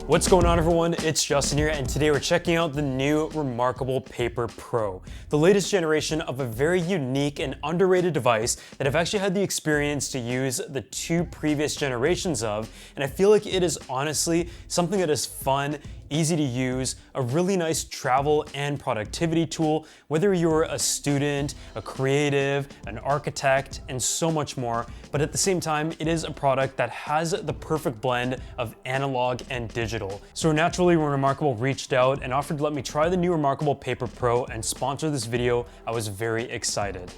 What's going on, everyone? It's Justin here, and today we're checking out the new reMarkable Paper Pro, the latest generation of a very unique and underrated device that I've actually had the experience to use the two previous generations of, and I feel like it is honestly something that is fun, easy to use, a really nice travel and productivity tool, whether you're a student, a creative, an architect, and so much more. But at the same time, it is a product that has the perfect blend of analog and digital. So naturally, when reMarkable reached out and offered to let me try the new reMarkable Paper Pro and sponsor this video, I was very excited.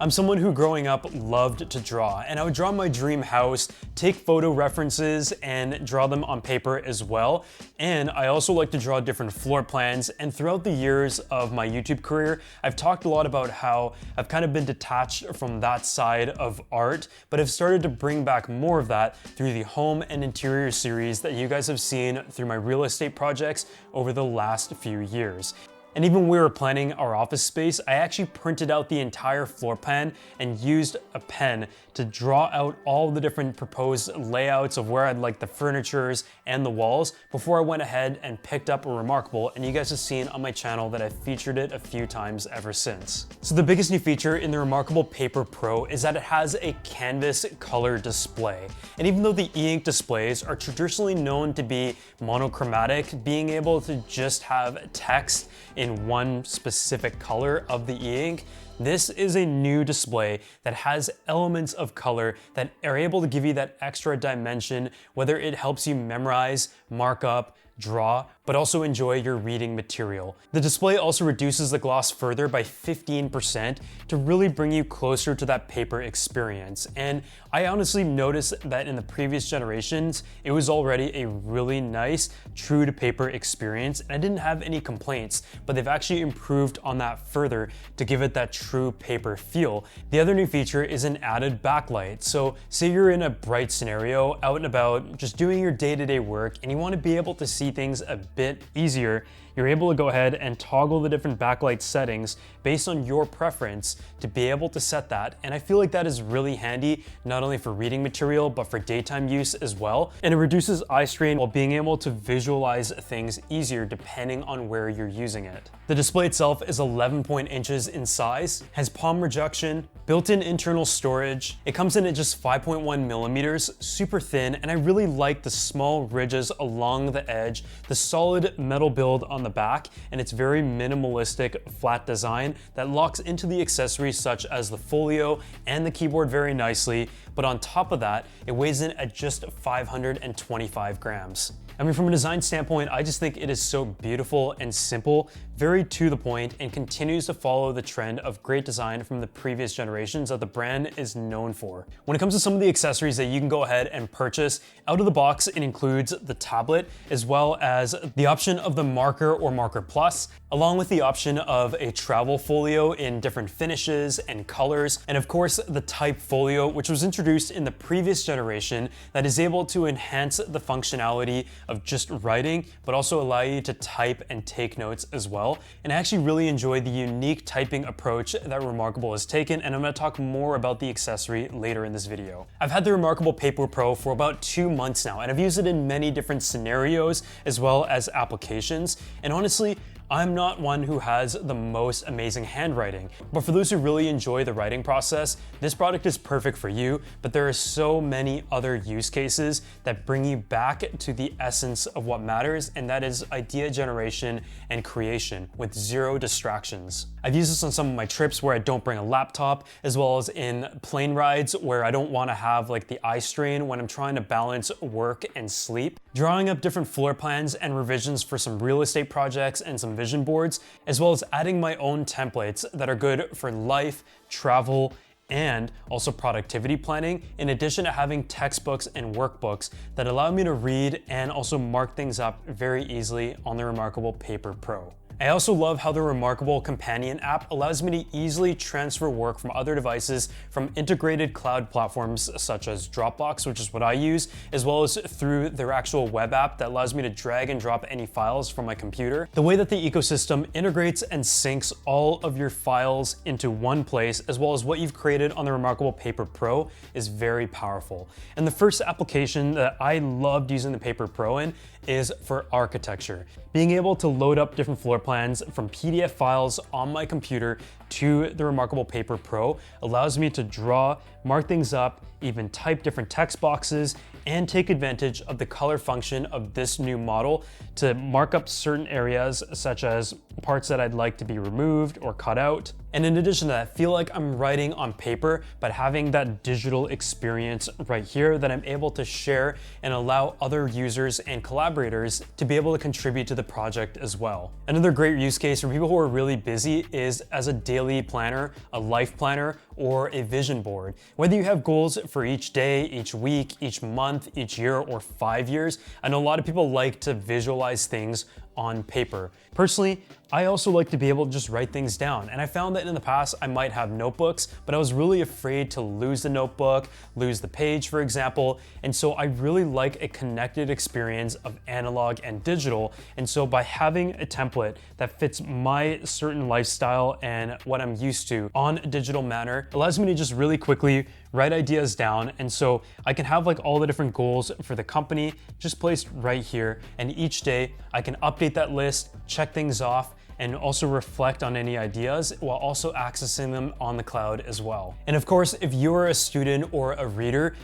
I'm someone who growing up loved to draw, and I would draw my dream house, take photo references, and draw them on paper as well. And I also like to draw different floor plans, and throughout the years of my YouTube career, I've talked a lot about how I've kind of been detached from that side of art, but I've started to bring back more of that through the home and interior series that you guys have seen through my real estate projects over the last few years. And even when we were planning our office space, I actually printed out the entire floor plan and used a pen to draw out all the different proposed layouts of where I'd like the furnitures and the walls before I went ahead and picked up a reMarkable, and you guys have seen on my channel that I've featured it a few times ever since. So the biggest new feature in the reMarkable Paper Pro is that it has a canvas color display. And even though the e-ink displays are traditionally known to be monochromatic, being able to just have text in one specific color of the e-ink, this is a new display that has elements of color that are able to give you that extra dimension, whether it helps you memorize, mark up, draw, but also enjoy your reading material. The display also reduces the gloss further by 15% to really bring you closer to that paper experience. And I honestly noticed that in the previous generations, it was already a really nice, true to paper experience, and I didn't have any complaints, but they've actually improved on that further to give it that true paper feel. The other new feature is an added backlight. So say you're in a bright scenario, out and about, just doing your day-to-day work, and you want to be able to see things a bit easier, you're able to go ahead and toggle the different backlight settings based on your preference to be able to set that. And I feel like that is really handy, not only for reading material, but for daytime use as well. And it reduces eye strain while being able to visualize things easier depending on where you're using it. The display itself is 11 inches in size, has palm reduction, built-in internal storage. It comes in at just 5.1 millimeters, super thin, and I really like the small ridges along the edge, the solid metal build on the back, and its very minimalistic flat design that locks into the accessories such as the Folio and the keyboard very nicely. But on top of that, it weighs in at just 525 grams. I mean, from a design standpoint, I just think it is so beautiful and simple, very to the point, and continues to follow the trend of great design from the previous generations that the brand is known for. When it comes to some of the accessories that you can go ahead and purchase, out of the box, it includes the tablet, as well as the option of the marker or marker plus, along with the option of a travel folio in different finishes and colors, and of course, the type folio, which was introduced in the previous generation that is able to enhance the functionality of just writing, but also allow you to type and take notes as well. And I actually really enjoy the unique typing approach that reMarkable has taken, and I'm going to talk more about the accessory later in this video. I've had the reMarkable Paper Pro for about 2 months now, and I've used it in many different scenarios as well as applications, and honestly, I'm not one who has the most amazing handwriting, but for those who really enjoy the writing process, this product is perfect for you. But there are so many other use cases that bring you back to the essence of what matters, and that is idea generation and creation with zero distractions. I've used this on some of my trips where I don't bring a laptop, as well as in plane rides where I don't want to have like the eye strain when I'm trying to balance work and sleep. Drawing up different floor plans and revisions for some real estate projects and some vision boards, as well as adding my own templates that are good for life, travel, and also productivity planning, in addition to having textbooks and workbooks that allow me to read and also mark things up very easily on the reMarkable Paper Pro. I also love how the reMarkable companion app allows me to easily transfer work from other devices from integrated cloud platforms such as Dropbox, which is what I use, as well as through their actual web app that allows me to drag and drop any files from my computer. The way that the ecosystem integrates and syncs all of your files into one place, as well as what you've created on the reMarkable Paper Pro, is very powerful. And the first application that I loved using the Paper Pro in is for architecture. Being able to load up different floor plans from PDF files on my computer to the reMarkable Paper Pro allows me to draw, mark things up, even type different text boxes, and take advantage of the color function of this new model to mark up certain areas, such as parts that I'd like to be removed or cut out. And in addition to that, feel like I'm writing on paper, but having that digital experience right here that I'm able to share and allow other users and collaborators to be able to contribute to the project as well. Another great use case for people who are really busy is as a daily planner, a life planner, or a vision board. Whether you have goals for each day, each week, each month, each year, or 5 years, I know a lot of people like to visualize things on paper. Personally, I also like to be able to just write things down. And I found that in the past, I might have notebooks, but I was really afraid to lose the notebook, lose the page, for example. And so I really like a connected experience of analog and digital. And so by having a template that fits my certain lifestyle and what I'm used to on a digital manner, allows me to just really quickly write ideas down. And so I can have like all the different goals for the company just placed right here. And each day I can update that list, check things off, and also reflect on any ideas while also accessing them on the cloud as well. And of course, if you're a student or a reader,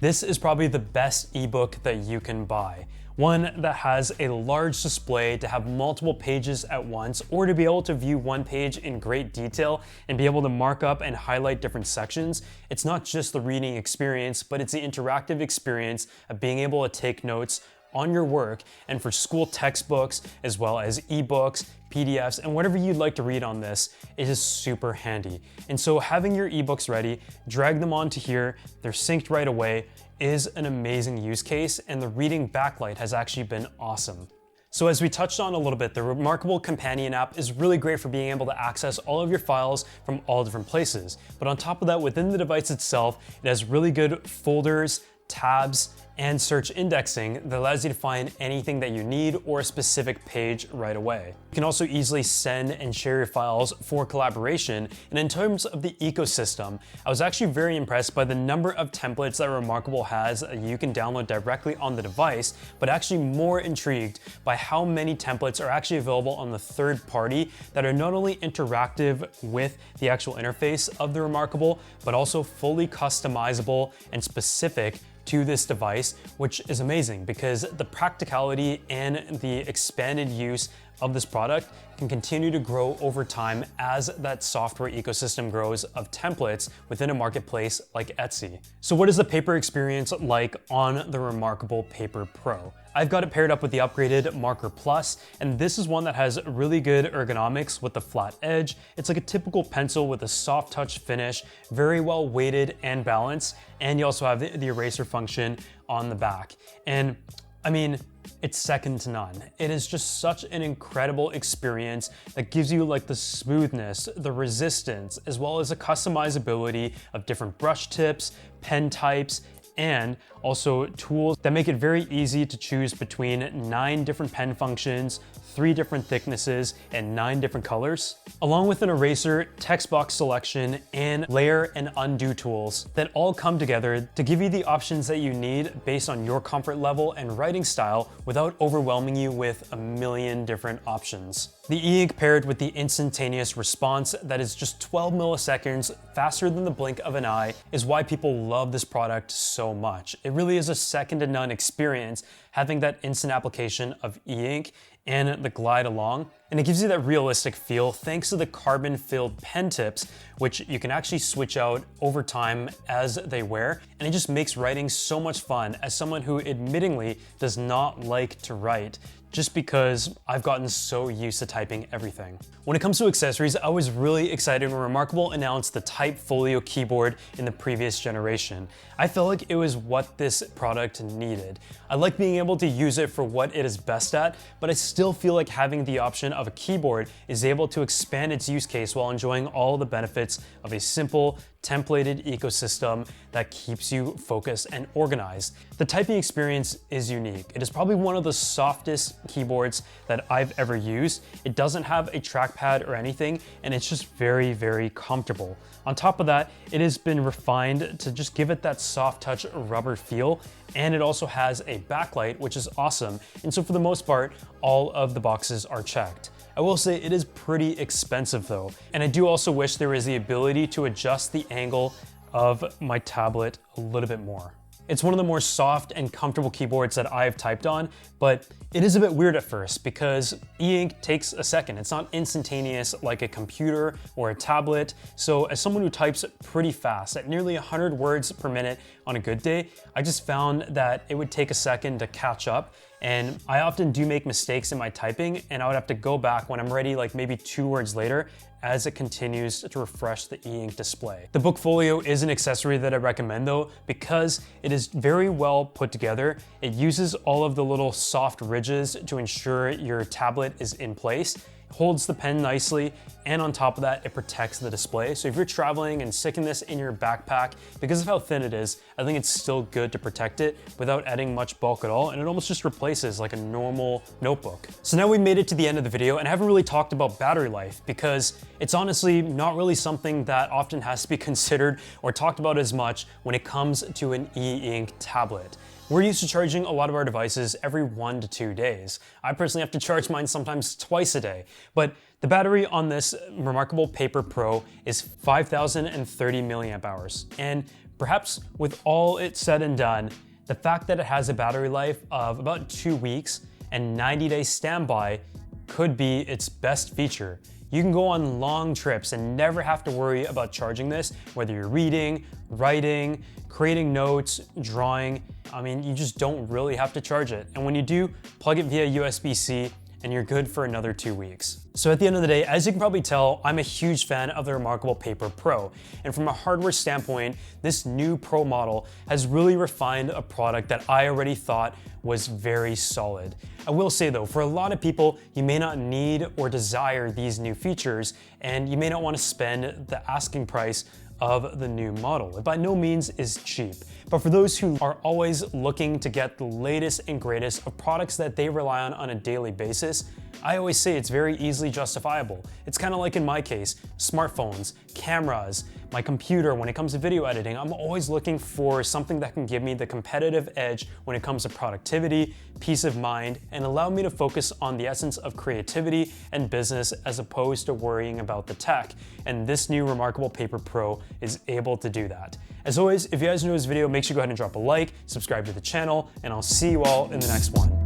this is probably the best ebook that you can buy. One that has a large display to have multiple pages at once, or to be able to view one page in great detail and be able to mark up and highlight different sections. It's not just the reading experience, but it's the interactive experience of being able to take notes on your work, and for school textbooks, as well as ebooks, PDFs, and whatever you'd like to read on this, it is super handy. And so having your ebooks ready, drag them onto here, they're synced right away, is an amazing use case, and the reading backlight has actually been awesome. So as we touched on a little bit, the reMarkable companion app is really great for being able to access all of your files from all different places. But on top of that, within the device itself, it has really good folders, tabs, and search indexing that allows you to find anything that you need or a specific page right away. You can also easily send and share your files for collaboration. And in terms of the ecosystem, I was actually very impressed by the number of templates that reMarkable has that you can download directly on the device, but actually more intrigued by how many templates are actually available on the third party that are not only interactive with the actual interface of the reMarkable, but also fully customizable and specific to this device, which is amazing because the practicality and the expanded use of this product can continue to grow over time as that software ecosystem grows of templates within a marketplace like Etsy. So what is the paper experience like on the reMarkable Paper Pro? I've got it paired up with the upgraded Marker Plus, and this is one that has really good ergonomics with the flat edge. It's like a typical pencil with a soft touch finish, very well weighted and balanced, and you also have the eraser function on the back. And I mean, it's second to none. It is just such an incredible experience that gives you like the smoothness, the resistance, as well as a customizability of different brush tips, pen types, and also tools that make it very easy to choose between 9 different pen functions, 3 different thicknesses, and 9 different colors, along with an eraser, text box selection, and layer and undo tools that all come together to give you the options that you need based on your comfort level and writing style without overwhelming you with a million different options. The e-ink paired with the instantaneous response that is just 12 milliseconds faster than the blink of an eye is why people love this product so much. It really is a second to none experience having that instant application of e-ink and the glide along, and it gives you that realistic feel thanks to the carbon-filled pen tips, which you can actually switch out over time as they wear, and it just makes writing so much fun as someone who admittingly does not like to write, just because I've gotten so used to typing everything. When it comes to accessories, I was really excited when reMarkable announced the Type Folio keyboard in the previous generation. I felt like it was what this product needed. I like being able to use it for what it is best at, but I still feel like having the option of of a keyboard is able to expand its use case while enjoying all the benefits of a simple, templated ecosystem that keeps you focused and organized. The typing experience is unique. It is probably one of the softest keyboards that I've ever used. It doesn't have a trackpad or anything, and it's just very, very comfortable. On top of that, it has been refined to just give it that soft touch rubber feel, and it also has a backlight, which is awesome. And so for the most part, all of the boxes are checked. I will say it is pretty expensive though, and I do also wish there was the ability to adjust the angle of my tablet a little bit more. It's one of the more soft and comfortable keyboards that I've typed on, but it is a bit weird at first because e-ink takes a second. It's not instantaneous like a computer or a tablet. So as someone who types pretty fast, at nearly 100 words per minute on a good day, I just found that it would take a second to catch up. And I often do make mistakes in my typing, and I would have to go back when I'm ready, like maybe 2 words later, as it continues to refresh the e-ink display. The book Folio is an accessory that I recommend though, because it is very well put together. It uses all of the little soft ridges to ensure your tablet is in place. Holds the pen nicely, and on top of that, it protects the display. So if you're traveling and sticking this in your backpack, because of how thin it is, I think it's still good to protect it without adding much bulk at all, and it almost just replaces like a normal notebook. So now we made it to the end of the video, and I haven't really talked about battery life because it's honestly not really something that often has to be considered or talked about as much when it comes to an e-ink tablet. We're used to charging a lot of our devices every 1 to 2 days. I personally have to charge mine sometimes twice a day, but the battery on this reMarkable Paper Pro is 5,030 milliamp hours. And perhaps with all it said and done, the fact that it has a battery life of about 2 weeks and 90-day standby could be its best feature. You can go on long trips and never have to worry about charging this, whether you're reading, writing, creating notes, drawing. I mean, you just don't really have to charge it. And when you do, plug it via USB-C and you're good for another 2 weeks. So at the end of the day, as you can probably tell, I'm a huge fan of the reMarkable Paper Pro. And from a hardware standpoint, this new Pro model has really refined a product that I already thought was very solid. I will say though, for a lot of people, you may not need or desire these new features, and you may not want to spend the asking price of the new model. It by no means is cheap, but for those who are always looking to get the latest and greatest of products that they rely on a daily basis, I always say it's very easily justifiable. It's kind of like in my case, smartphones, cameras, my computer. When it comes to video editing, I'm always looking for something that can give me the competitive edge when it comes to productivity, peace of mind, and allow me to focus on the essence of creativity and business as opposed to worrying about the tech. And this new reMarkable Paper Pro is able to do that. As always, if you guys enjoyed this video, make sure you go ahead and drop a like, subscribe to the channel, and I'll see you all in the next one.